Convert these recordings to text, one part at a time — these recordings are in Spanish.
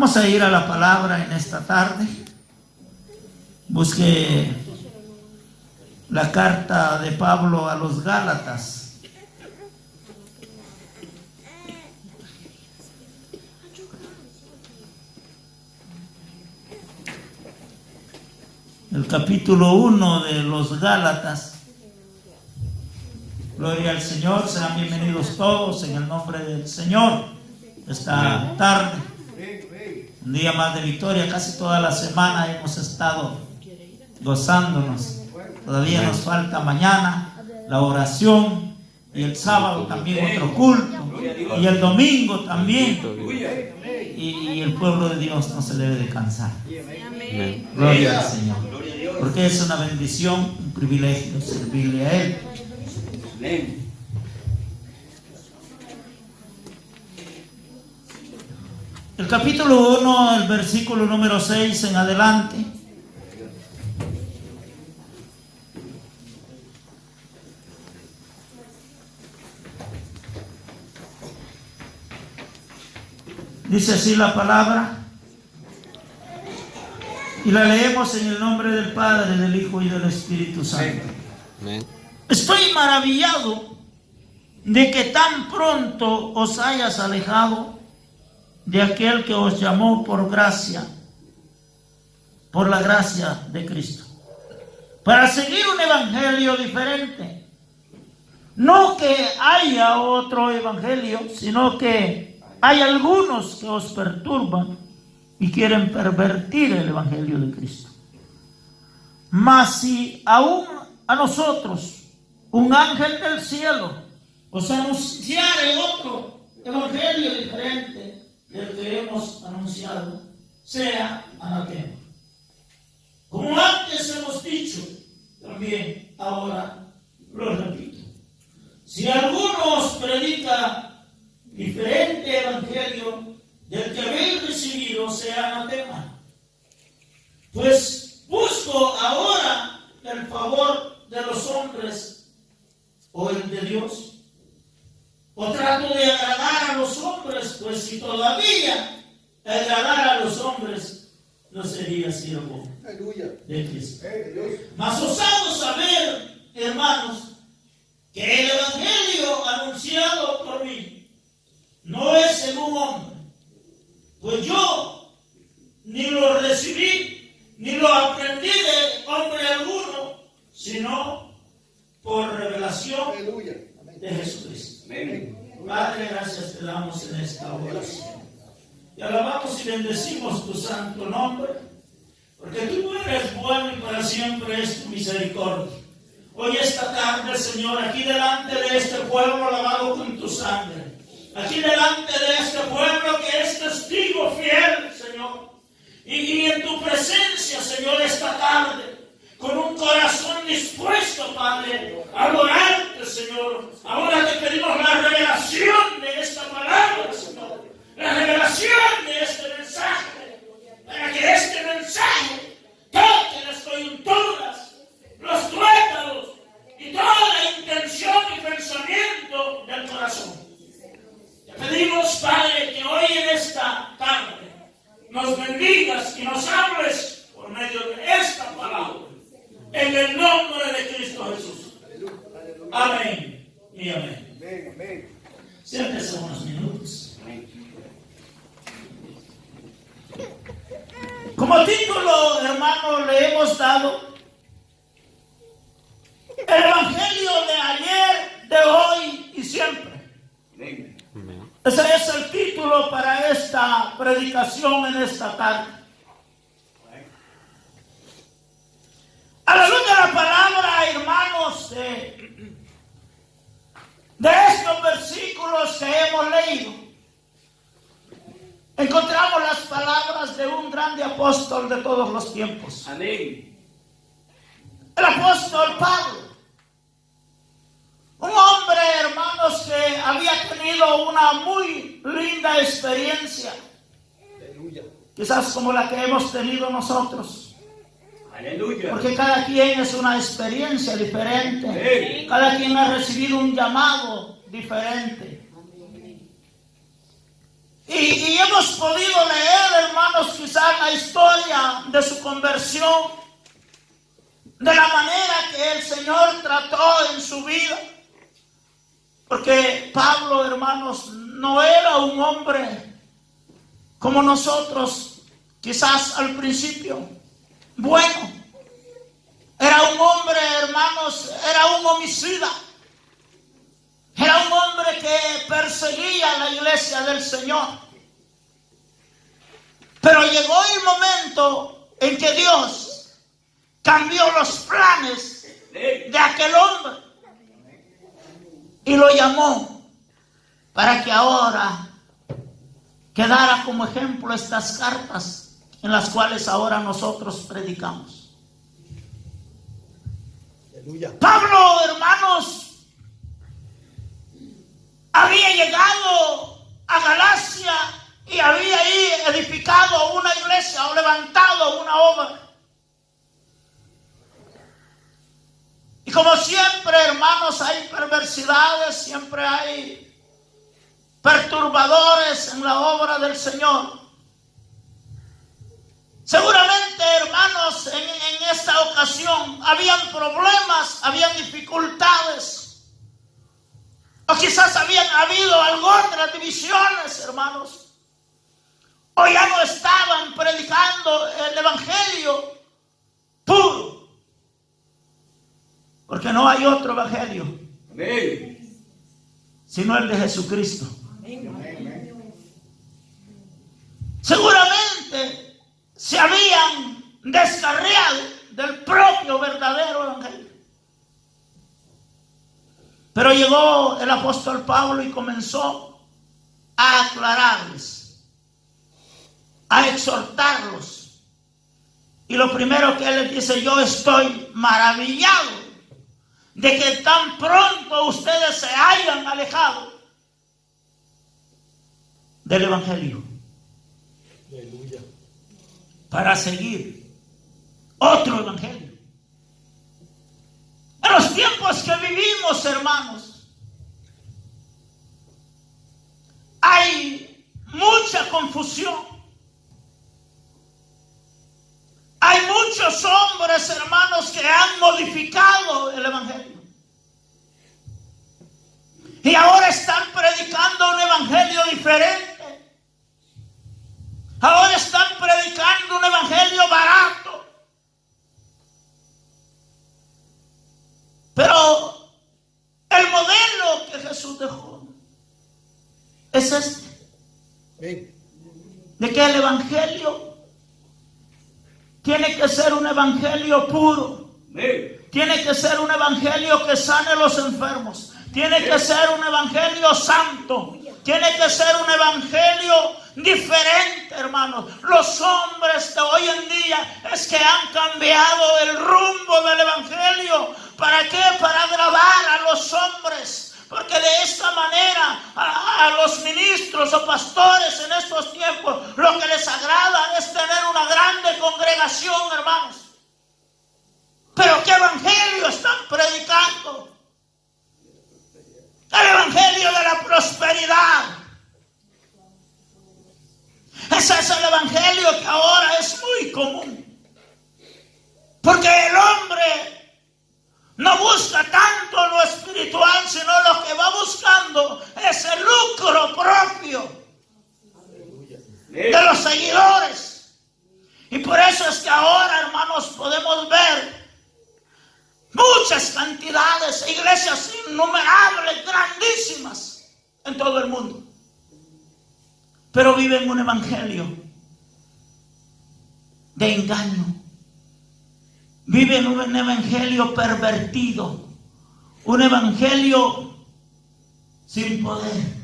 Vamos a ir a la palabra en esta tarde. Busque la carta de Pablo a los Gálatas. El capítulo 1 de los Gálatas. Gloria al Señor, sean bienvenidos todos en el nombre del Señor. Esta tarde, un día más de victoria, casi toda la semana hemos estado gozándonos. Todavía nos falta mañana la oración y el sábado también otro culto y el domingo también. Y el pueblo de Dios no se debe de cansar. Gloria al Señor, porque es una bendición, un privilegio servirle a Él. El capítulo 1, el versículo número 6 en adelante. Dice así la palabra. Y la leemos en el nombre del Padre, del Hijo y del Espíritu Santo. Amén. Estoy maravillado de que tan pronto os hayas alejado de aquel que os llamó por gracia, por la gracia de Cristo, para seguir un evangelio diferente. No que haya otro evangelio, sino que hay algunos que os perturban y quieren pervertir el evangelio de Cristo. Mas si aún a nosotros un ángel del cielo os anunciare otro evangelio diferente del que hemos anunciado, sea anatema. Como antes hemos dicho, también ahora lo repito. Si alguno os predica diferente evangelio del que habéis recibido, sea anatema. Pues busco ahora el favor de los hombres o el de Dios. O trato de agradar a los hombres, pues si todavía agradar a los hombres, no sería siervo de Cristo. Mas os hago saber, hermanos, que el evangelio anunciado por mí no es según hombre, pues yo ni lo recibí, ni lo aprendí de hombre alguno, sino por revelación de Jesucristo. Padre, gracias te damos en esta oración. Y alabamos y bendecimos tu santo nombre, porque tú eres bueno y para siempre es tu misericordia. Hoy esta tarde, Señor, aquí delante de este pueblo lavado con tu sangre, aquí delante de este pueblo que es testigo fiel, Señor, y en tu presencia, Señor, esta tarde, con un corazón dispuesto, Padre, a adorarte, Señor. Ahora te pedimos la revelación de esta palabra, Señor, la revelación de este mensaje, para que este mensaje toque las coyunturas, los tuétanos y toda la intención y pensamiento del corazón. Te pedimos, Padre, que hoy en esta tarde nos bendigas y nos hables por medio de esta palabra, en el nombre de Cristo Jesús. Amén y amén. Siéntese unos minutos. Como título, hermano, le hemos dado el evangelio de ayer, de hoy y siempre. Ese es el título para esta predicación en esta tarde. A la luz de la palabra, hermanos, de estos versículos que hemos leído, encontramos las palabras de un grande apóstol de todos los tiempos. Amén. El apóstol Pablo. Un hombre, hermanos, que había tenido una muy linda experiencia. Aleluya. Quizás como la que hemos tenido nosotros. Aleluya. Porque cada quien es una experiencia diferente. Cada quien ha recibido un llamado diferente. Y hemos podido leer, hermanos, quizás la historia de su conversión, de la manera que el Señor trató en su vida. Porque Pablo, hermanos, no era un hombre como nosotros, quizás al principio. Bueno, era un hombre, hermanos, era un homicida. Era un hombre que perseguía a la iglesia del Señor. Pero llegó el momento en que Dios cambió los planes de aquel hombre y lo llamó para que ahora quedara como ejemplo estas cartas en las cuales ahora nosotros predicamos. Aleluya. Pablo, hermanos, había llegado a Galacia y había ahí edificado una iglesia o levantado una obra. Y como siempre, hermanos, hay perversidades, siempre hay perturbadores en la obra del Señor. Seguramente, hermanos, en esta ocasión habían problemas, habían dificultades. O quizás habían habido algunas divisiones, hermanos. O ya no estaban predicando el evangelio puro. Porque no hay otro evangelio. Amén. Sino el de Jesucristo. Amén. Seguramente se habían descarriado del propio verdadero evangelio. Pero llegó el apóstol Pablo y comenzó a aclararles, a exhortarlos. Y lo primero que él les dice: yo estoy maravillado de que tan pronto ustedes se hayan alejado del evangelio. Aleluya. Para seguir otro evangelio. En los tiempos que vivimos, hermanos, hay mucha confusión. Hay muchos hombres, hermanos, que han modificado el evangelio. Y ahora están predicando un evangelio diferente. Ahora están predicando un evangelio barato. Pero el modelo que Jesús dejó es este. De que el evangelio tiene que ser un evangelio puro. Tiene que ser un evangelio que sane a los enfermos. Tiene que ser un evangelio santo. Tiene que ser un evangelio diferente, hermanos. Los hombres de hoy en día es que han cambiado el rumbo del evangelio. ¿Para qué? Para agradar a los hombres. Porque de esta manera a los ministros o pastores en estos tiempos lo que les agrada es tener una grande congregación, hermanos. Pero ¿qué evangelio están predicando? El evangelio de la prosperidad. Ese es el evangelio que ahora es muy común. Porque el hombre no busca tanto lo espiritual, sino lo que va buscando es el lucro propio de los seguidores. Y por eso es que ahora, hermanos, podemos ver muchas cantidades, iglesias innumerables, grandísimas en todo el mundo. Pero viven un evangelio de engaño. Viven un evangelio pervertido. Un evangelio sin poder.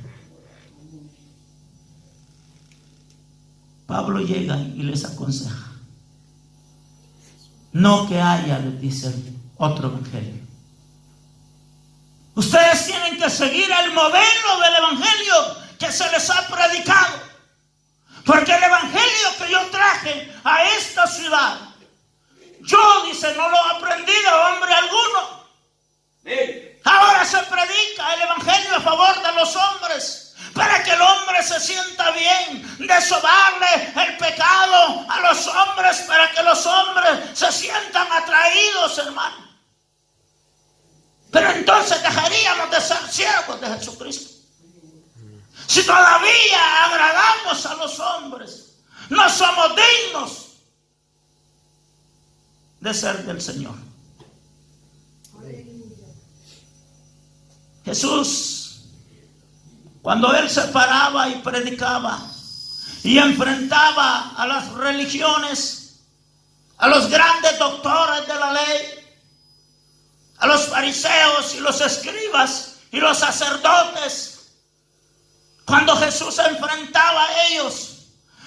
Pablo llega y les aconseja. No que haya, les dice, otro evangelio. Ustedes tienen que seguir el modelo del evangelio que se les ha predicado. Porque el evangelio que yo traje a esta ciudad, yo, dice, no lo he aprendido a hombre alguno. Ahora se predica el evangelio a favor de los hombres, para que el hombre se sienta bien de sobarle el pecado a los hombres para que los hombres se sientan atraídos, hermano. Pero entonces dejaríamos de ser siervos de Jesucristo. Si todavía agradamos a los hombres, no somos dignos de ser del Señor. Jesús, cuando Él se paraba y predicaba y enfrentaba a las religiones, a los grandes doctores de la ley, a los fariseos y los escribas y los sacerdotes, cuando Jesús se enfrentaba a ellos,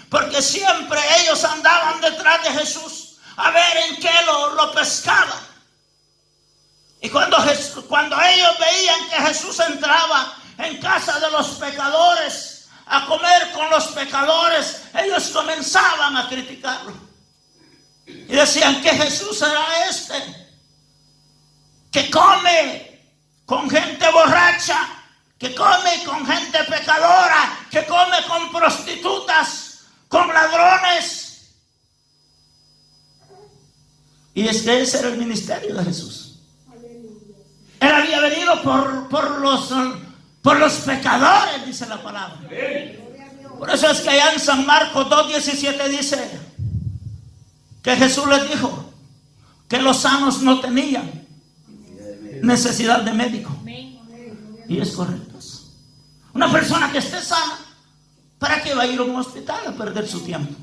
porque siempre ellos andaban detrás de Jesús a ver en qué lo pescaban. Y cuando ellos veían que Jesús entraba en casa de los pecadores a comer con los pecadores, ellos comenzaban a criticarlo. Y decían que Jesús era que come con gente borracha, que come con gente pecadora, que come con prostitutas, con ladrones. Y es que ese era el ministerio de Jesús. Él había venido por los pecadores, dice la palabra. Por eso es que allá en San Marcos 2:17 dice que Jesús les dijo que los sanos no tenían necesidad de médico. Y es correcto. Una persona que esté sana, ¿para qué va a ir a un hospital a perder su tiempo?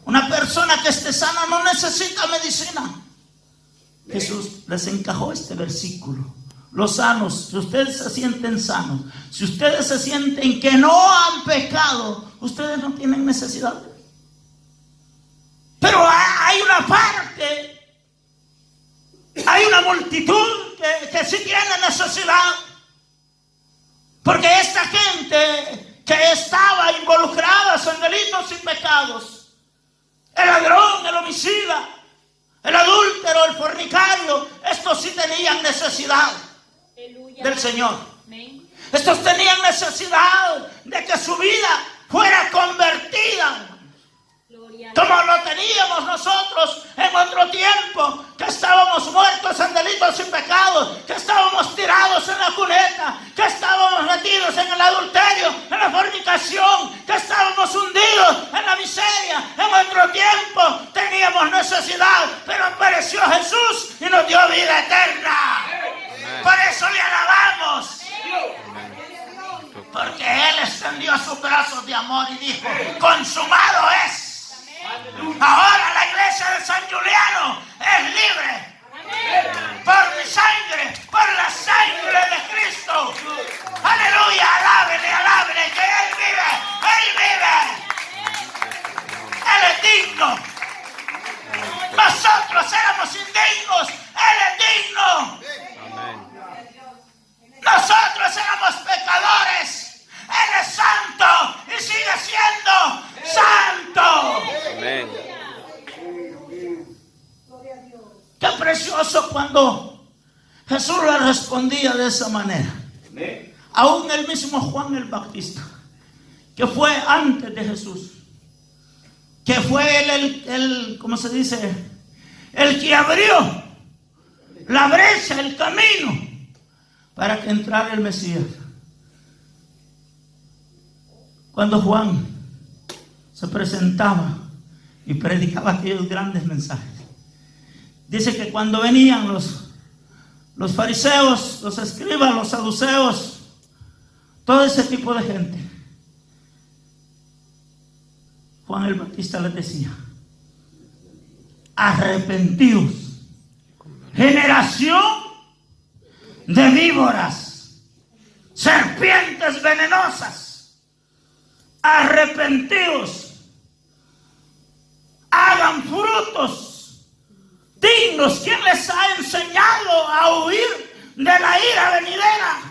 Una persona que esté sana no necesita medicina. Jesús les encajó este versículo. Los sanos, si ustedes se sienten sanos, si ustedes se sienten que no han pecado, ustedes no tienen necesidad. Pero hay una parte, hay una multitud que sí tiene necesidad. Porque esta gente que estaba involucrada en delitos y pecados, el ladrón, el homicida, el adúltero, el fornicario, estos sí tenían necesidad del Señor. Estos tenían necesidad de que su vida fuera convertida, como lo teníamos nosotros en otro tiempo, que estábamos muertos en delitos y pecados, que estábamos tirados en la cuneta, que estábamos metidos en el adulterio, en la fornicación, que estábamos hundidos en la miseria. En otro tiempo teníamos necesidad, pero apareció Jesús y nos dio vida eterna. Por eso le alabamos, porque Él extendió sus brazos de amor y dijo: consumado es. Ahora la iglesia de San Juliano es libre por mi sangre, por la sangre de Cristo. Aleluya, alábele, que Él vive. Él es digno. Nosotros éramos indignos, Él es digno. Nosotros éramos pecadores, Él es santo y sigue siendo santo. Amén. Qué precioso cuando Jesús le respondía de esa manera. Amén. Aún el mismo Juan el Bautista, que fue antes de Jesús, que fue el ¿cómo se dice? El que abrió la brecha, el camino para que entrara el Mesías. Cuando Juan se presentaba y predicaba aquellos grandes mensajes, dice que cuando venían los fariseos, los escribas, los saduceos, todo ese tipo de gente, Juan el Bautista les decía: arrepentidos, generación de víboras, serpientes venenosas, arrepentidos, hagan frutos dignos. ¿Quién les ha enseñado a huir de la ira venidera?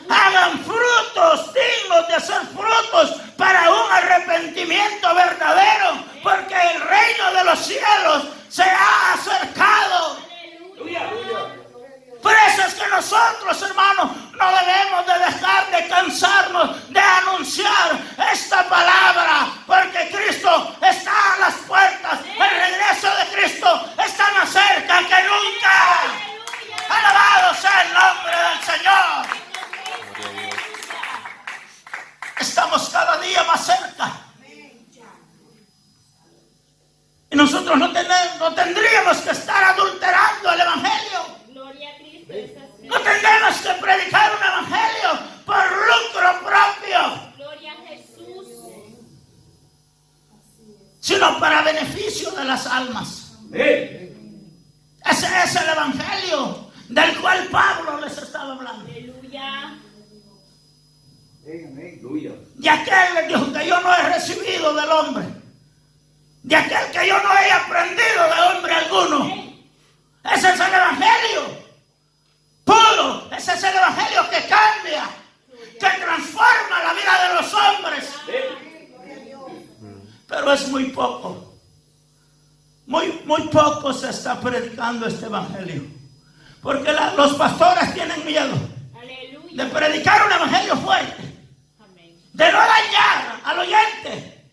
Hagan frutos dignos de hacer frutos para un arrepentimiento verdadero, porque el reino de los cielos se ha acercado. Por eso es que nosotros, hermanos, no debemos de dejar de cansarnos de anunciar estamos cada día más cerca. Y nosotros no tendríamos que estar adulterando el evangelio. Gloria a Cristo. No tendremos que predicar un evangelio por lucro propio, Gloria a Jesús. sino para beneficio de las almas. Ese es el evangelio del cual Pablo les estaba hablando. Aleluya. De aquel les dijo que yo no he recibido del hombre, de aquel que yo no he aprendido de hombre alguno. Ese es el evangelio puro, ese es el evangelio que cambia, que transforma la vida de los hombres. Pero es muy poco, muy poco se está predicando este evangelio, porque los pastores tienen miedo de predicar un evangelio fuerte, de no dañar al oyente,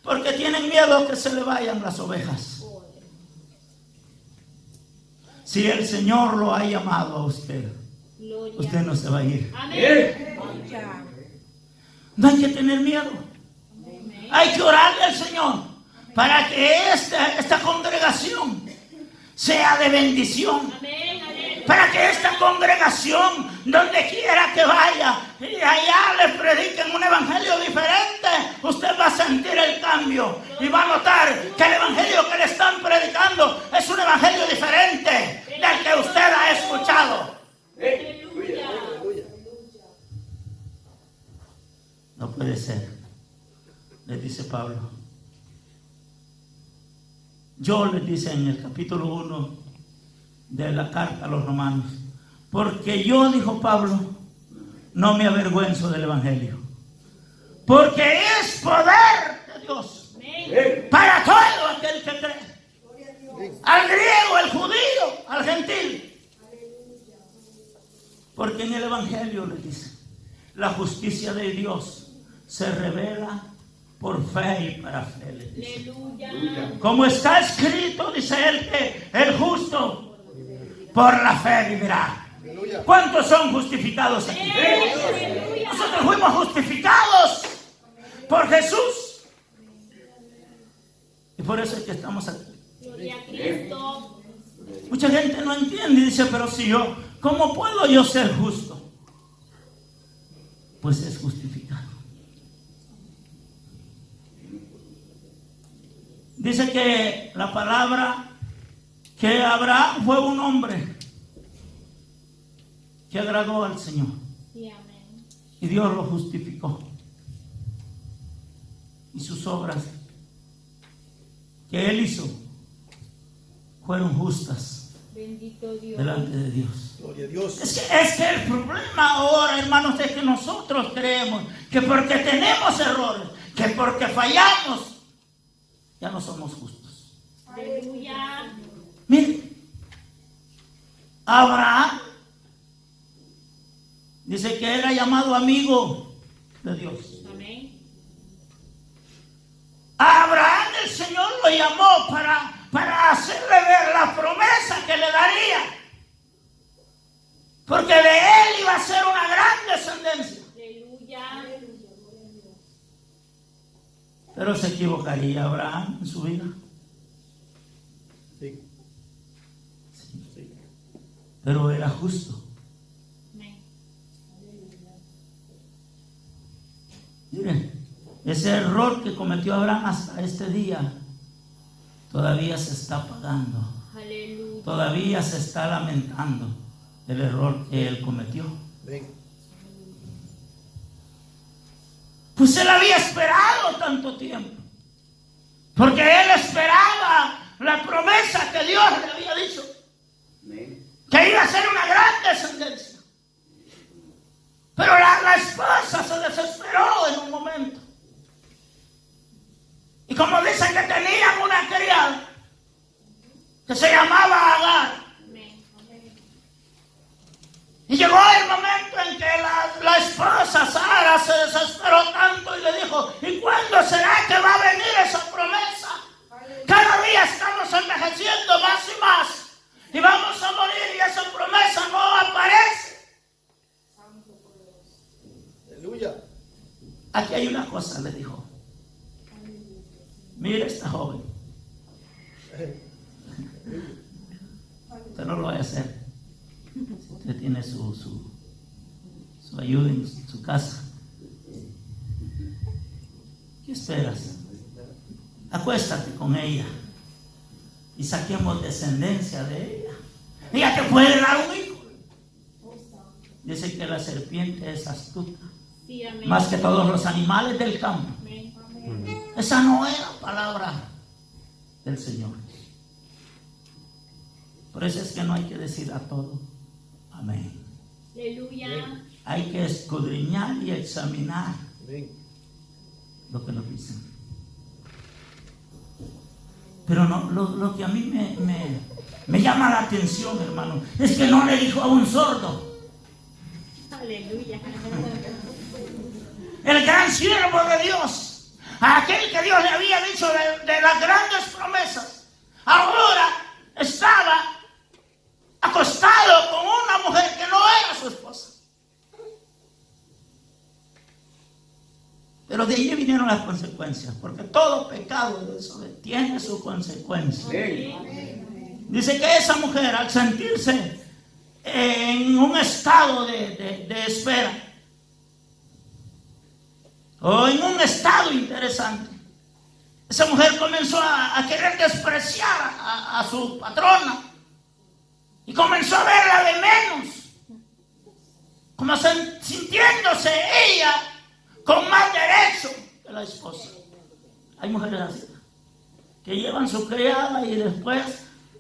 porque tienen miedo que se le vayan las ovejas. Si el Señor lo ha llamado a usted, usted no se va a ir. Amén. No hay que tener miedo. Hay que orarle al Señor para que esta congregación sea de bendición. Amén. Para que esta congregación, donde quiera que vaya, y allá le prediquen un evangelio diferente, usted va a sentir el cambio y va a notar que el evangelio que le están predicando es un evangelio diferente del que usted ha escuchado. Aleluya. No puede ser, le dice Pablo. Yo les dice en el capítulo 1 de la carta a los romanos, porque yo, dijo Pablo, no me avergüenzo del evangelio, porque es poder de Dios para todo aquel que cree, al griego, al judío, al gentil. Porque en el evangelio, le dice, la justicia de Dios se revela por fe y para fe, le dice. Aleluya. Como está escrito, dice él, que el justo por la fe vivirá. ¿Cuántos son justificados aquí? Nosotros fuimos justificados por Jesús, y por eso es que estamos aquí. Gloria a Cristo. Mucha gente no entiende y dice, pero si yo, ¿cómo puedo yo ser justo? Pues es justificado. Dice que la palabra que Abraham fue un hombre que agradó al Señor. Sí, amén. Y Dios lo justificó. Y sus obras que él hizo fueron justas Bendito Dios. delante de Dios. Gloria a Dios. Es que el problema ahora, hermanos, es que nosotros creemos que porque tenemos errores, que porque fallamos, ya no somos justos. Aleluya. Mire, Abraham dice que era llamado amigo de Dios. Amén. A Abraham el Señor lo llamó para hacerle ver la promesa que le daría, porque de él iba a ser una gran descendencia. Aleluya. Pero se equivocaría Abraham en su vida. Sí. Pero era justo. Amén. Miren, ese error que cometió Abraham hasta este día todavía se está pagando. Aleluya. Todavía se está lamentando el error que él cometió. Ven. Pues él había esperado tanto tiempo, porque él esperaba la promesa que Dios le había dicho, que iba a ser una gran descendencia. Pero la esposa se desesperó en un momento, y como dicen que tenían una criada que se llamaba Agar, Amén. y llegó el momento en que la esposa Sara se desesperó tanto y le dijo, ¿y cuándo será que va a venir esa promesa? Cada día estamos envejeciendo más y más y vamos a morir y esa promesa no aparece. Aleluya. aquí hay una cosa, le dijo. Mire esta joven. Usted no lo va a hacer. Usted tiene su ayuda en su casa. ¿Qué esperas? Acuéstate con ella y saquemos descendencia de ella. Ella te puede dar un hijo. Dice que la serpiente es astuta, Sí, amén. más que todos los animales del campo. Amén. Esa no es la palabra del Señor. Por eso es que no hay que decir a todo amén. Aleluya. Hay que escudriñar y examinar lo que nos dicen. Pero no, lo que a mí me llama la atención, hermano, es que no le dijo a un sordo. Aleluya. El gran siervo de Dios, aquel que Dios le había dicho de las grandes promesas, ahora estaba acostado con una mujer que no era su esposa. Pero de allí vinieron las consecuencias, porque todo pecado de eso tiene su consecuencia. Dice que esa mujer, al sentirse en un estado de espera, o en un estado interesante, esa mujer comenzó a querer despreciar a su patrona y comenzó a verla de menos, como sintiéndose ella con más derecho que la esposa. Hay mujeres así, que llevan su criada y después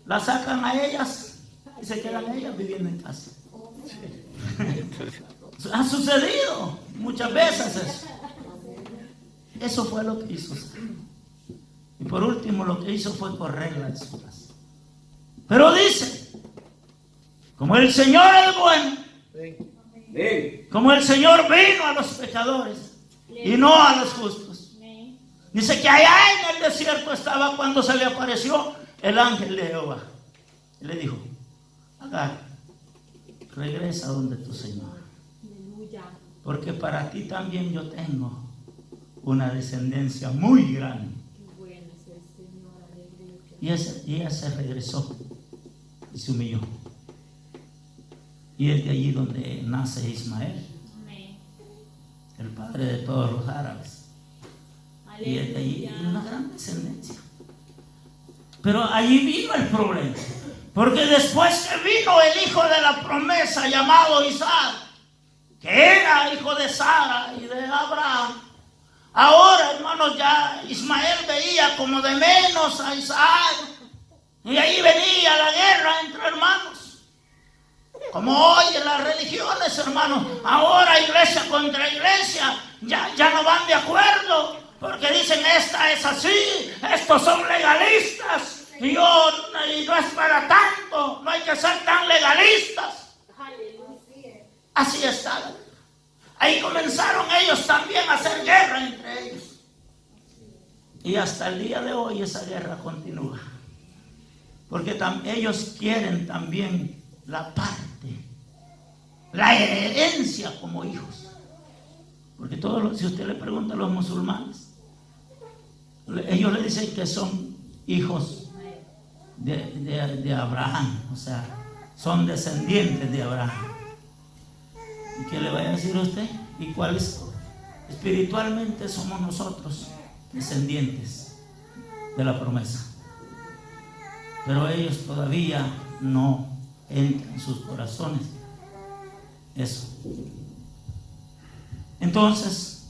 la sacan a ellas y se quedan ellas viviendo en casa. Ha sucedido muchas veces eso. Eso fue lo que hizo. Y por último lo que hizo fue correrla de su casa. Pero dice, como el Señor es bueno, como el Señor vino a los pecadores y no a los justos. Dice que allá en el desierto estaba cuando se le apareció el ángel de Jehová. Y le dijo, Agar, regresa donde tu Señor, porque para ti también yo tengo una descendencia muy grande. Y ella se regresó y se humilló. Y es de allí donde nace Ismael, el padre de todos los árabes. Y es de allí una gran descendencia. Pero allí vino el problema, porque después que vino el hijo de la promesa llamado Isaac, que era hijo de Sara y de Abraham, ahora, hermanos, ya Ismael veía como de menos a Isaac, y ahí venía la guerra entre hermanos. Como hoy en las religiones, hermanos, ahora iglesia contra iglesia ya no van de acuerdo, porque dicen esta es así, estos son legalistas, y no es para tanto, no hay que ser tan legalistas. Así está. Ahí comenzaron ellos también a hacer guerra entre ellos. Y hasta el día de hoy esa guerra continúa. Porque ellos quieren también la parte, la herencia como hijos. Porque si usted le pregunta a los musulmanes, ellos le dicen que son hijos de Abraham, o sea, son descendientes de Abraham. ¿Y qué le va a decir a usted? ¿Y cuál es? Espiritualmente somos nosotros descendientes de la promesa. Pero ellos todavía no entra en sus corazones eso. Entonces,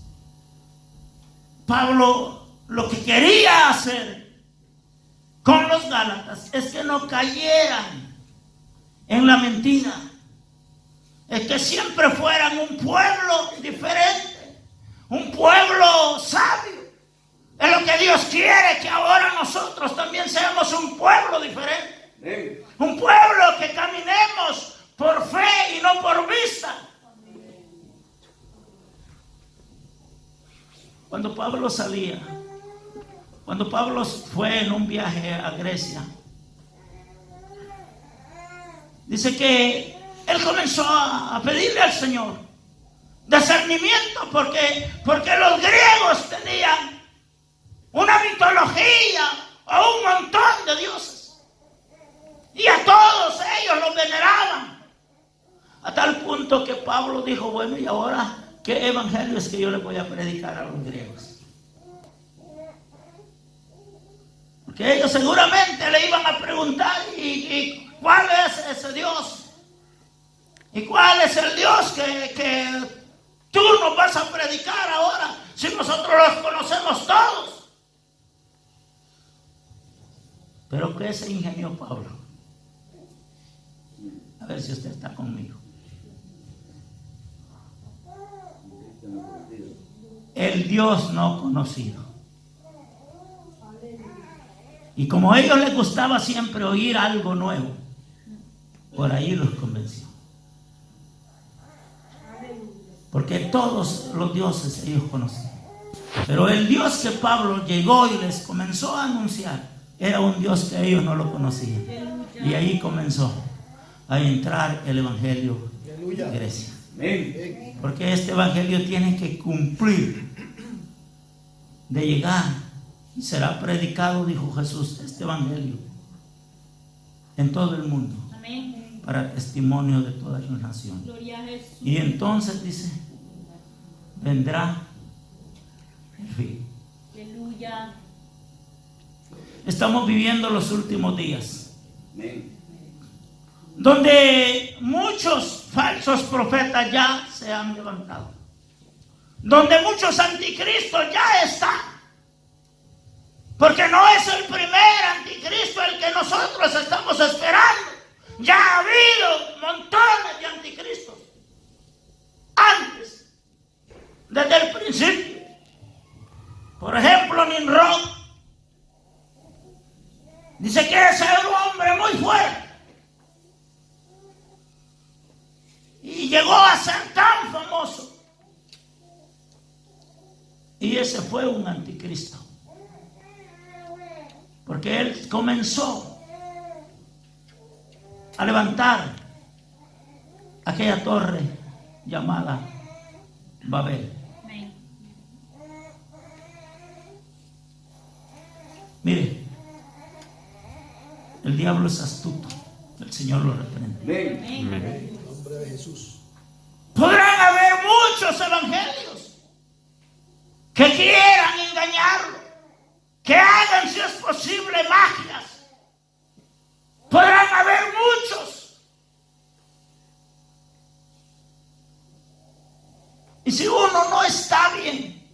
Pablo lo que quería hacer con los Gálatas es que no cayeran en la mentira, es que siempre fueran un pueblo diferente, un pueblo sabio. Es lo que Dios quiere, que ahora nosotros también seamos un pueblo diferente. Un pueblo que caminemos por fe y no por vista. Cuando Pablo fue en un viaje a Grecia, dice que él comenzó a pedirle al Señor de ser discernimiento porque los griegos tenían una mitología o un montón de dioses. Y a todos ellos los veneraban. A tal punto que Pablo dijo, bueno, ¿y ahora qué evangelio es que yo les voy a predicar a los griegos? Porque ellos seguramente le iban a preguntar, ¿y cuál es ese Dios? ¿Y cuál es el Dios que tú nos vas a predicar ahora si nosotros los conocemos todos? Pero ¿qué se ingenió Pablo? A ver si usted está conmigo. El Dios no conocido. Y como a ellos les gustaba siempre oír algo nuevo, por ahí los convenció. Porque todos los dioses ellos conocían. Pero el Dios que Pablo llegó y les comenzó a anunciar era un Dios que ellos no lo conocían. Y ahí comenzó a entrar el evangelio en Grecia. Porque este evangelio tiene que cumplir de llegar y será predicado, dijo Jesús, este evangelio en todo el mundo. Amén. Para testimonio de todas las naciones. Gloria a Jesús. Y entonces dice, vendrá el fin. Aleluya. Estamos viviendo los últimos días, donde muchos falsos profetas ya se han levantado, donde muchos anticristos ya están, porque no es el primer anticristo el que nosotros estamos esperando. Ya ha habido montones de anticristos antes, desde el principio. Por ejemplo, Nimrod dice que ese era un hombre muy fuerte y llegó a ser tan famoso, y ese fue un anticristo, porque él comenzó a levantar aquella torre llamada Babel. Amén. Mire, el diablo es astuto, el Señor lo reprende. Amén. Nombre de Jesús. Podrán haber muchos evangelios que quieran engañarlo, que hagan, si es posible, magias. Podrán haber muchos. Y si uno no está bien,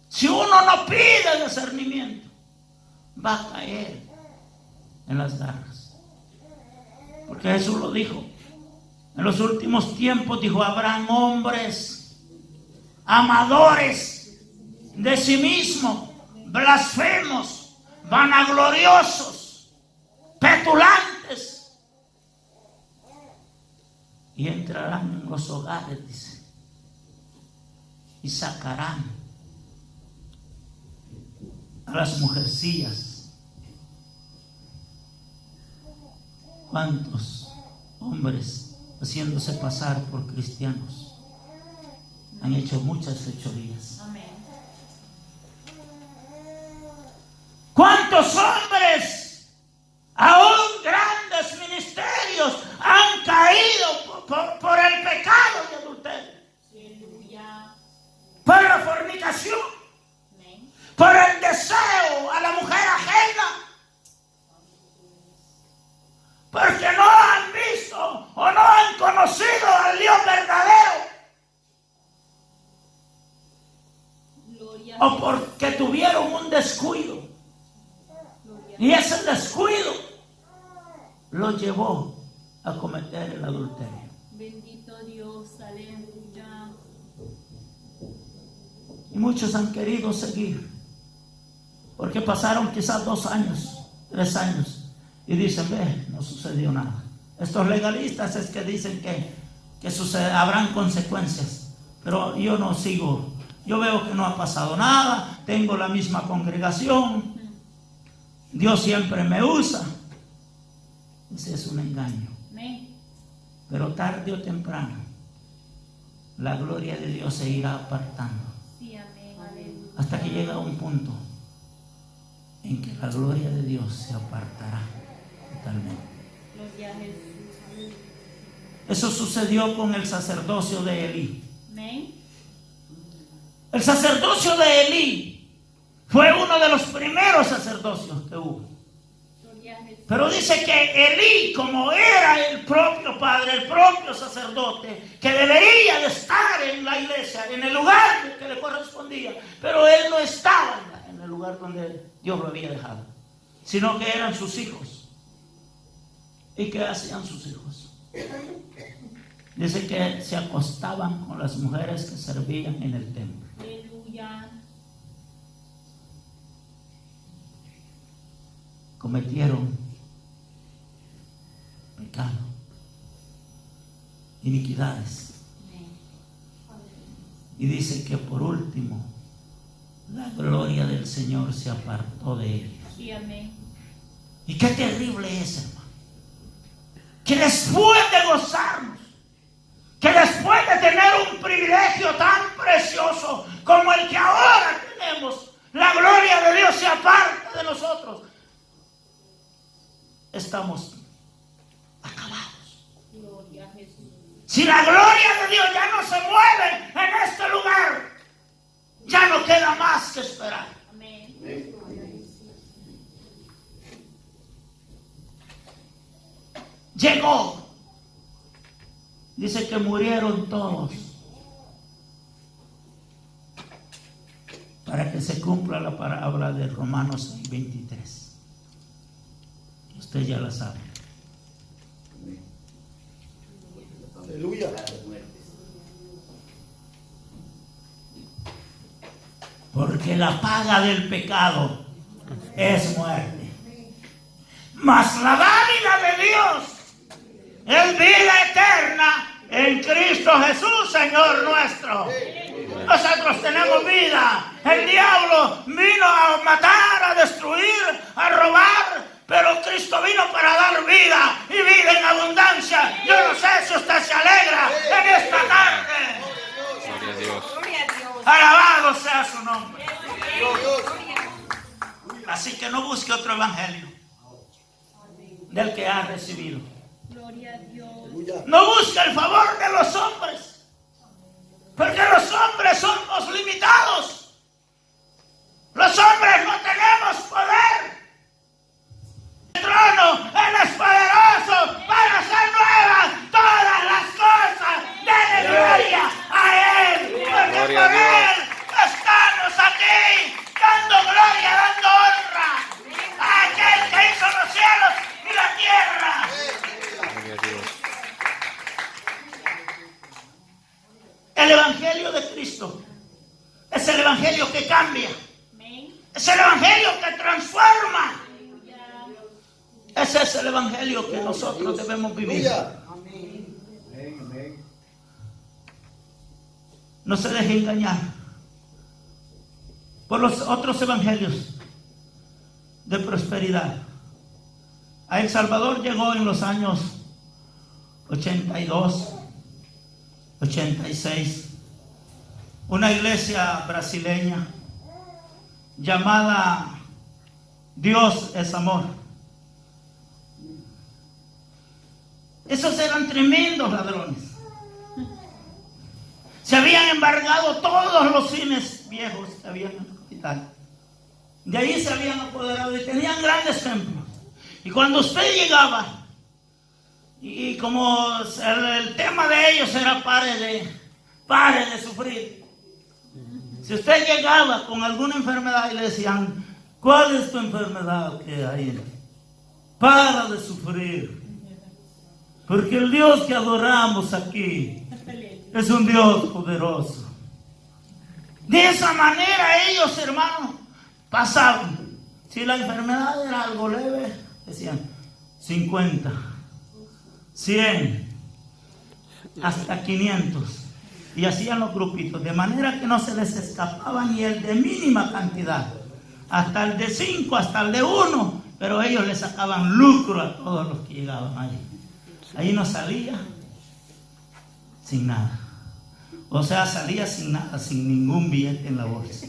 si uno no pide discernimiento, va a caer en las garras. Porque Jesús lo dijo. En los últimos tiempos, dijo, habrán hombres amadores de sí mismos, blasfemos, vanagloriosos, petulantes, y entrarán en los hogares, dice, y sacarán a las mujercillas. ¿Cuántos hombres haciéndose pasar por cristianos han hecho muchas fechorías? Amén. ¿Cuántos hombres, aún grandes ministerios, han caído por el pecado de adulterio, Aleluya. por la fornicación, Amén. por el deseo a la mujer ajena? Porque no han visto o no han conocido al Dios verdadero, Gloria o porque tuvieron un descuido, Gloria. y ese descuido lo llevó a cometer el adulterio. Bendito Dios. Aleluya. Y muchos han querido seguir, porque pasaron quizás 2 años, 3 años, y dicen, ve, no sucedió nada. Estos legalistas es que dicen que habrán consecuencias, pero yo no sigo. Yo veo que no ha pasado nada, tengo la misma congregación, Dios siempre me usa. Ese es un engaño. Amén. Pero tarde o temprano la gloria de Dios se irá apartando. Sí, amén. Aleluya. Hasta que llega un punto en que la gloria de Dios se apartará totalmente. Gloria a Jesús. Eso sucedió con el sacerdocio de Elí. Amén. El sacerdocio de Elí fue uno de los primeros sacerdocios que hubo. Gloria a Jesús. Pero dice que Elí, como era el propio padre, el propio sacerdote, que debería de estar en la iglesia, en el lugar que le correspondía, pero él no estaba en el lugar donde Dios lo había dejado, sino que eran sus hijos. ¿Y qué hacían sus hijos? Dice que se acostaban con las mujeres que servían en el templo. Aleluya. Cometieron pecado, iniquidades. Amén. Y dice que por último, la gloria del Señor se apartó de ellos. Sí, amén. Y qué terrible es, hermano, que después de gozarnos, que después de tener un privilegio tan precioso como el que ahora tenemos, la gloria de Dios se aparta de nosotros. Estamos acabados. Gloria a Jesús. Si la gloria de Dios ya no se mueve en este lugar, ya no queda más que esperar. Amén. Llegó. Dice que murieron todos para que se cumpla la palabra de Romanos 6:23. Usted ya la sabe. Aleluya. Porque la paga del pecado es muerte. Mas la dádiva de Dios es vida eterna en Cristo Jesús, Señor nuestro. Nosotros tenemos vida. El diablo vino a matar, a destruir, a robar, pero Cristo vino para dar vida y vida en abundancia. Yo no sé si usted se alegra en esta tarde. Gloria a Dios. Alabado sea su nombre. Así que no busque otro evangelio del que ha recibido. Gloria a Dios. No busque el favor de los hombres, porque los hombres somos limitados. Los hombres no tenemos poder. El trono, Él es poderoso para hacer nuevas todas las cosas. Dele gloria a Él, porque Gloria por a Dios. Él estamos aquí, dando gloria, dando honra a aquel que hizo los cielos y la tierra. Gloria a Dios. El evangelio de Cristo es el evangelio que cambia, Amén. es el evangelio que transforma. Aleluya. Ese es el evangelio que nosotros debemos vivir. No se deje engañar por los otros evangelios de prosperidad. A El Salvador llegó en los años 82, 86, una iglesia brasileña llamada Dios es Amor. Esos eran tremendos ladrones. Se habían embargado todos los cines viejos que había en la capital. De ahí se habían apoderado y tenían grandes templos. Y cuando usted llegaba, y como el tema de ellos era pare de sufrir. Si usted llegaba con alguna enfermedad y le decían, ¿cuál es tu enfermedad que hay? Para de sufrir. Porque el Dios que adoramos aquí es un Dios poderoso. De esa manera ellos, hermanos, pasaban. Si la enfermedad era algo leve, decían 50, 100, hasta 500. Y hacían los grupitos, de manera que no se les escapaba ni el de mínima cantidad. Hasta el de 5, hasta el de 1. Pero ellos le sacaban lucro a todos los que llegaban ahí. Ahí no salía sin nada. O sea, salía sin nada, sin ningún billete en la bolsa.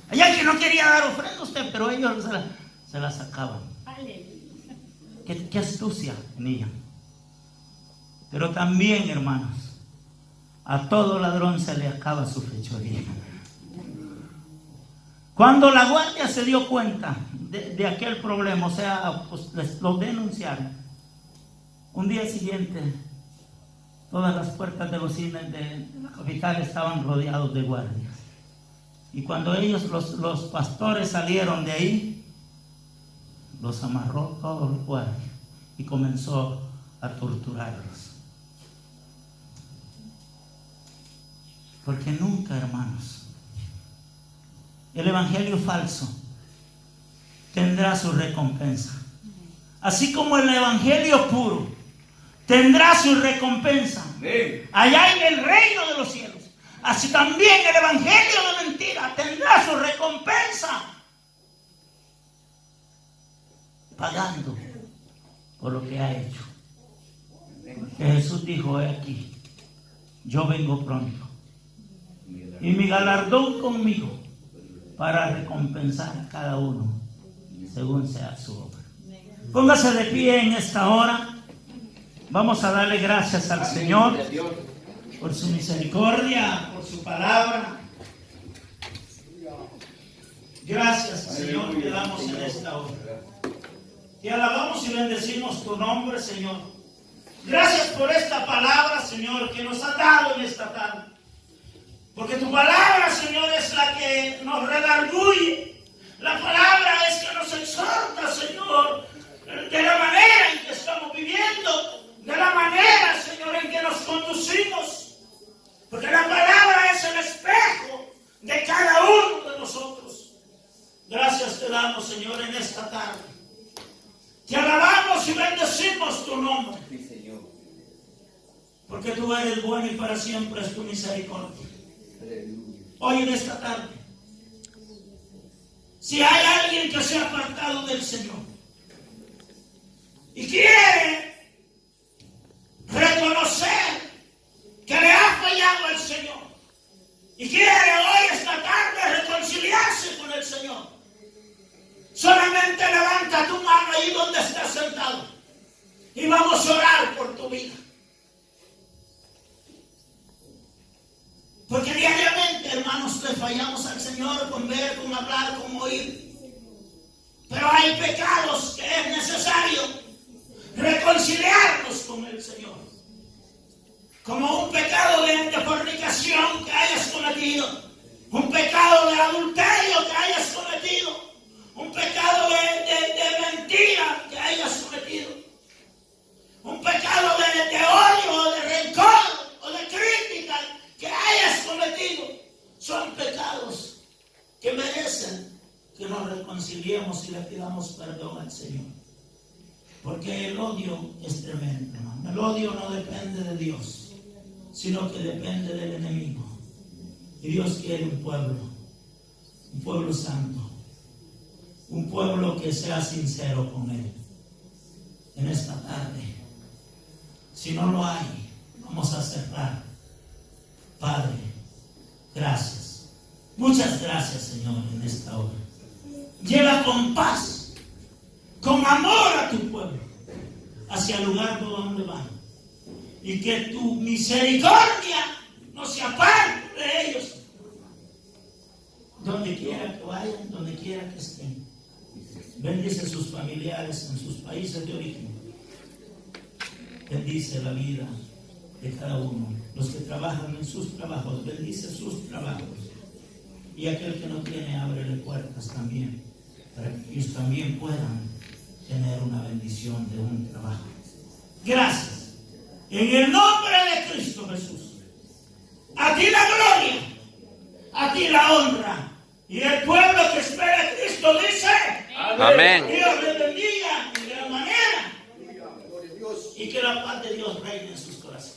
Allá que no quería dar ofrenda a usted, pero ellos se la sacaban. Aleluya. Qué astucia tenía. Pero también, hermanos, a todo ladrón se le acaba su fechoría. Cuando la guardia se dio cuenta de aquel problema, o sea, pues lo denunciaron, un día siguiente todas las puertas de los cines de la capital estaban rodeados de guardias. Y cuando ellos, los pastores, salieron de ahí, los amarró todos los guardias y comenzó a torturarlos. Porque nunca, hermanos, el evangelio falso tendrá su recompensa. Así como el evangelio puro tendrá su recompensa allá en el reino de los cielos, así también el evangelio de mentira tendrá su recompensa pagando por lo que ha hecho. Que Jesús dijo: he aquí, yo vengo pronto, y mi galardón conmigo para recompensar a cada uno según sea su obra. Póngase de pie en esta hora. Vamos a darle gracias al Señor por su misericordia, por su palabra. Gracias, Señor, te damos en esta hora. Te alabamos y bendecimos tu nombre, Señor. Gracias por esta palabra, Señor, que nos has dado en esta tarde. Porque tu palabra, Señor, es la que nos redarguye. La palabra es que nos exhorta, Señor, de la manera en que estamos viviendo, de la manera, Señor, en que nos conducimos. Porque la palabra es el espejo de cada uno de nosotros. Gracias te damos, Señor, en esta tarde. Te alabamos y bendecimos tu nombre. Porque tú eres bueno y para siempre es tu misericordia. Hoy en esta tarde, si hay alguien que se ha apartado del Señor y quiere reconocer que le ha fallado al Señor y quiere hoy esta tarde reconciliarse con el Señor, solamente levanta tu mano ahí donde estás sentado y vamos a orar por tu vida. Porque diariamente, hermanos, le fallamos al Señor con ver, con hablar, con oír. Pero hay pecados que es necesario reconciliarnos con el Señor. Como un pecado de fornicación que hayas cometido, un pecado de adulterio que hayas cometido, un pecado de mentira que hayas cometido, un pecado de odio, o de rencor, o de crítica que hayas cometido. Son pecados que merecen que nos reconciliemos y le pidamos perdón al Señor. Porque el odio es tremendo, hermano. El odio no depende de Dios, sino que depende del enemigo. Y Dios quiere un pueblo santo, un pueblo que sea sincero con Él. En esta tarde, si no lo hay, vamos a cerrar. Padre, gracias. Muchas gracias, Señor, en esta hora. Lleva con paz, con amor a tu pueblo hacia el lugar por donde van. Y que tu misericordia no se aparte de ellos. Donde quiera que vayan, donde quiera que estén. Bendice a sus familiares en sus países de origen. Bendice la vida de cada uno. Los que trabajan en sus trabajos, bendice sus trabajos. Y aquel que no tiene, ábrele puertas también, para que ellos también puedan tener una bendición de un trabajo. Gracias. En el nombre de Cristo Jesús. A ti la gloria, a ti la honra. Y el pueblo que espera a Cristo dice: Amén. Dios les bendiga de gran manera. Y que la paz de Dios reine en sus corazones.